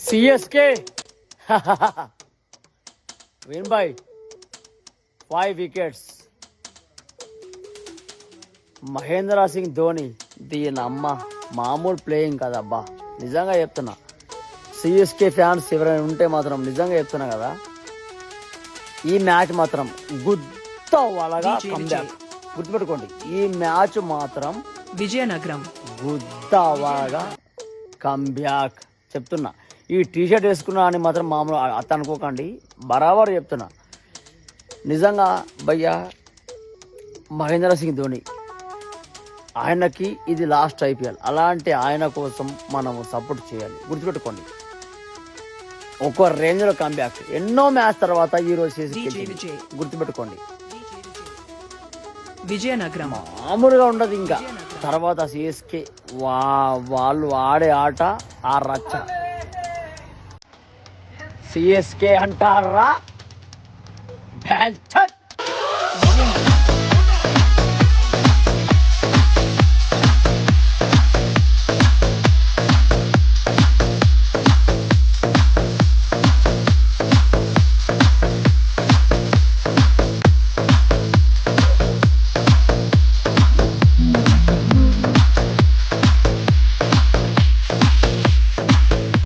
CSK win by 5 wickets. Mahendra Singh Dhoni దీని అమ్మ మామూలు ప్లేయింగ్ కదబ్బా. నిజంగా చెప్తున్నా, సిఎస్కే ఫ్యాన్స్ ఎవరైనా ఉంటే మాత్రం నిజంగా చెప్తున్నా కదా, ఈ మ్యాచ్ మాత్రం గుద్ద వాళ్ళగా కంబ్యాక్. గుర్తుపెట్టుకోండి, ఈ మ్యాచ్ మాత్రం విజయనగరం గుద్ద వాళ్ళగా కంబ్యాక్. చెప్తున్నా, ఈ టీషర్ట్ వేసుకున్నా అని మాత్రం మామూలు అత్త అనుకోకండి, బరాబర్ చెప్తున్నా. నిజంగా భయ్యా మహేంద్ర సింగ్ ధోని ఆయనకి ఇది లాస్ట్ ఐపీఎల్. అలాంటి ఆయన కోసం మనము సపోర్ట్ చేయాలి. గుర్తుపెట్టుకోండి, ఒక రేంజ్లో కంబ్యాక్. ఎన్నో మ్యాచ్ తర్వాత ఈరోజు చేసి గుర్తుపెట్టుకోండి, విజయనగరం మామూలుగా ఉండదు. ఇంకా తర్వాత సిఎస్కే వాళ్ళు ఆడే ఆట ఆ రచ్చ. సిఎస్కే అంటారా?